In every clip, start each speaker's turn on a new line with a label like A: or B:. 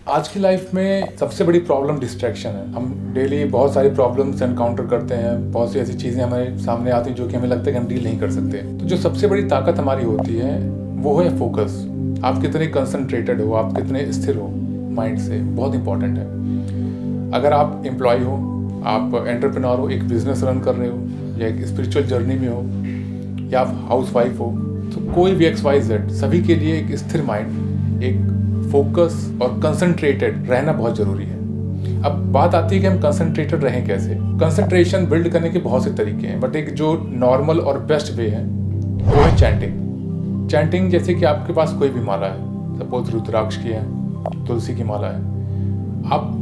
A: आज की लाइफ में सबसे बड़ी प्रॉब्लम डिस्ट्रैक्शन है। हम डेली बहुत सारी प्रॉब्लम्स एनकाउंटर करते हैं, बहुत सी ऐसी चीज़ें हमारे सामने आती हैं जो कि हमें लगता है कि हम डील नहीं कर सकते। तो जो सबसे बड़ी ताकत हमारी होती है वो है फोकस। आप कितने कंसंट्रेटेड हो, आप कितने स्थिर हो माइंड से, बहुत इंपॉर्टेंट है। अगर आप एम्प्लॉय हो, आप एंटरप्रेन्योर हो, एक बिजनेस रन कर रहे हो, या एक स्पिरिचुअल जर्नी में हो, या आप हाउस वाइफ हो, तो कोई भी XYZ, सभी के लिए एक स्थिर माइंड, एक फोकस और कंसंट्रेटेड रहना बहुत ज़रूरी है। अब बात आती है कि हम कंसंट्रेटेड रहें कैसे। कंसंट्रेशन बिल्ड करने के बहुत से तरीके हैं, बट एक जो नॉर्मल और बेस्ट वे है वो है चैंटिंग। चैंटिंग जैसे कि आपके पास कोई भी माला है, सपोज रुद्राक्ष की है, तुलसी की माला है, आप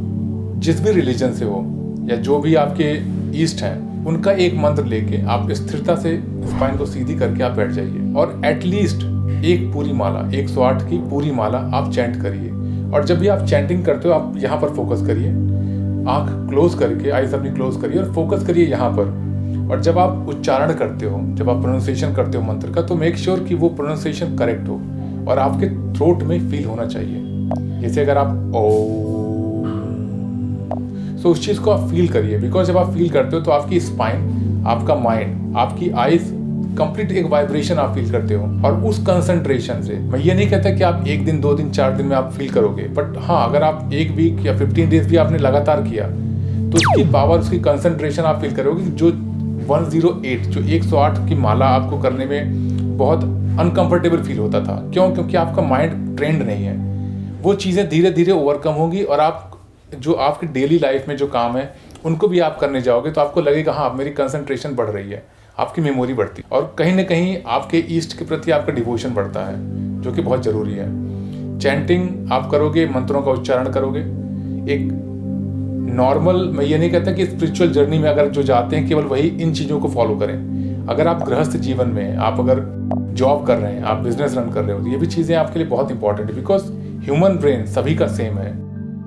A: जिस भी रिलीजन से हो या जो भी आपके ईस्ट हैं, उनका एक मंत्र लेके आप स्थिरता से स्पाइन को सीधी करके आप बैठ जाइए और एटलीस्ट एक पूरी माला, 108 की पूरी माला आप चैंट करिए। और जब भी आप चैंटिंग करते हो, आप यहाँ पर फोकस करिए, आंख क्लोज करके, आइज अपनी क्लोज करिए और फोकस करिए यहाँ पर। और जब आप उच्चारण करते हो, जब आप प्रोनाउंसिएशन करते हो मंत्र का, तो मेक श्योर कि वो प्रोनाउंसिएशन करेक्ट हो और आपके थ्रोट में फील होना चाहिए। जैसे अगर आप ओ, तो उस चीज़ को आप फील करिए, बिकॉज जब आप फील करते हो तो आपकी स्पाइन, आपका माइंड, आपकी आइज कंप्लीट एक वाइब्रेशन आप फील करते हो। और उस कंसंट्रेशन से, मैं ये नहीं कहता कि आप 1 दिन 2 दिन 4 दिन में आप फील करोगे, बट हाँ, अगर आप 1 वीक या 15 डेज भी आपने लगातार किया तो उसकी पावर, उसकी कंसंट्रेशन आप फील करोगे। जो 108, जो 108 की माला आपको करने में बहुत अनकंफर्टेबल फील होता था, क्यों? क्योंकि आपका माइंड ट्रेंड नहीं है। वो चीज़ें धीरे धीरे ओवरकम होंगी और आप जो आपके डेली लाइफ में जो काम है उनको भी आप करने जाओगे तो आपको लगेगा हाँ, मेरी कंसंट्रेशन बढ़ रही है, आपकी मेमोरी बढ़ती है और कहीं ना कहीं आपके ईस्ट के प्रति आपका डिवोशन बढ़ता है, जो कि बहुत ज़रूरी है। चैंटिंग आप करोगे, मंत्रों का उच्चारण करोगे, एक नॉर्मल, मैं ये नहीं कहता कि स्पिरिचुअल जर्नी में अगर जो जाते हैं केवल वही इन चीज़ों को फॉलो करें। अगर आप गृहस्थ जीवन में, आप अगर जॉब कर रहे हैं, आप बिजनेस रन कर रहे हो, तो ये भी चीज़ें आपके लिए बहुत इंपॉर्टेंट है, बिकॉज ह्यूमन ब्रेन सभी का सेम है।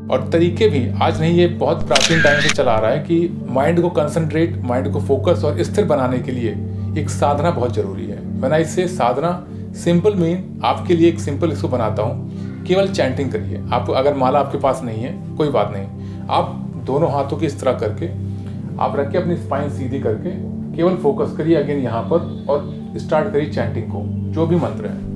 A: और तरीके भी आज नहीं, ये बहुत प्राचीन टाइम से चला आ रहा है कि माइंड को कंसंट्रेट, माइंड को फोकस और स्थिर बनाने के लिए एक साधना बहुत जरूरी है। मैंने इससे साधना सिंपल मीन आपके लिए एक सिंपल इसको बनाता हूँ, केवल चैंटिंग करिए। आप अगर माला आपके पास नहीं है, कोई बात नहीं, आप दोनों हाथों की इस तरह करके आप रख के अपनी स्पाइन सीधी करके केवल फोकस करिए अगेन यहाँ पर और स्टार्ट करिए चैंटिंग को। जो भी मंत्र है,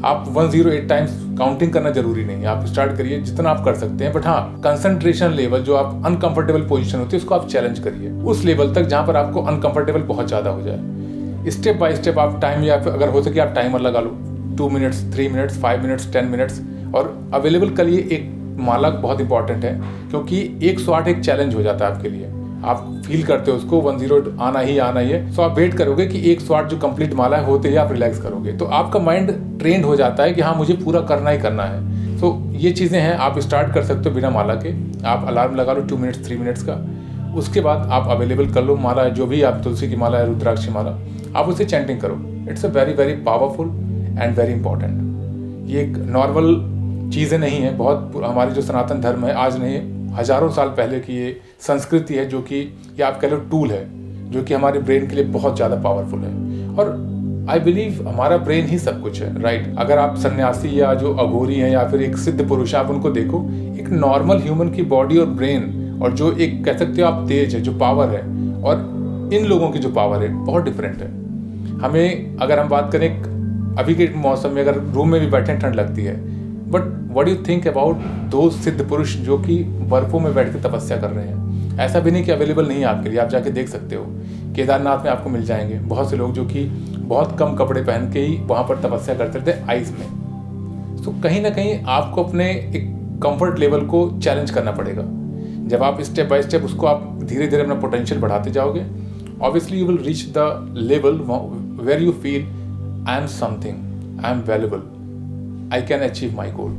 A: आप 108 टाइम्स काउंटिंग करना जरूरी नहीं है, आप स्टार्ट करिए जितना आप कर सकते हैं। बट हाँ, कंसंट्रेशन लेवल, जो आप अनकंफर्टेबल पोजीशन होती है उसको आप चैलेंज करिए उस लेवल तक जहां पर आपको अनकंफर्टेबल बहुत ज़्यादा हो जाए। स्टेप बाय स्टेप आप टाइम, या फिर अगर हो सके आप टाइमर लगा लो, 2 मिनट्स, 3 मिनट्स, 5 मिनट्स, 10 मिनट्स। और अवेलेबल करिए एक माला, बहुत इंपॉर्टेंट है, क्योंकि 108 एक चैलेंज हो जाता है आपके लिए। आप फील करते हो उसको 108 आना ही है, तो आप वेट करोगे कि 108 जो कंप्लीट माला है होते ही आप रिलैक्स करोगे, तो आपका माइंड ट्रेंड हो जाता है कि हाँ, मुझे पूरा करना ही करना है। तो ये चीज़ें हैं, आप स्टार्ट कर सकते हो बिना माला के। आप अलार्म लगा लो 2 मिनट्स, 3 मिनट्स का, उसके बाद आप अवेलेबल कर लो माला है, जो भी आप, तुलसी की माला है, रुद्राक्ष की माला, आप उसे चैंटिंग करो। It's a very very powerful and very important. ये एक नॉर्मल चीज़ें नहीं है, बहुत हमारी जो सनातन धर्म है, आज नहीं, हजारों साल पहले की ये संस्कृति है, जो कि ये आप कह लो टूल है, जो कि हमारे ब्रेन के लिए बहुत ज़्यादा पावरफुल है। और आई बिलीव हमारा ब्रेन ही सब कुछ है, राइट? अगर आप सन्यासी या जो अघोरी हैं या फिर एक सिद्ध पुरुष, आप उनको देखो, एक नॉर्मल ह्यूमन की बॉडी और ब्रेन और जो एक कह सकते हो आप तेज है, जो पावर है, और इन लोगों की जो पावर है बहुत डिफरेंट है। हमें अगर हम बात करें अभी के मौसम में, अगर रूम में भी बैठे ठंड लगती है, but what do you think about दो सिद्ध पुरुष जो कि बर्फों में बैठ के तपस्या कर रहे हैं? ऐसा भी नहीं कि अवेलेबल नहीं है आपके लिए, आप जाके देख सकते हो। केदारनाथ में आपको मिल जाएंगे बहुत से लोग जो कि बहुत कम कपड़े पहन के ही वहाँ पर तपस्या करते थे आइस में। तो कहीं ना कहीं आपको अपने एक कंफर्ट लेवल को चैलेंज करना पड़ेगा। जब आप स्टेप बाय स्टेप उसको आप धीरे धीरे अपना पोटेंशियल बढ़ाते जाओगे, obviously you will reach the level where you feel I am something, I am valuable, I can achieve my goal.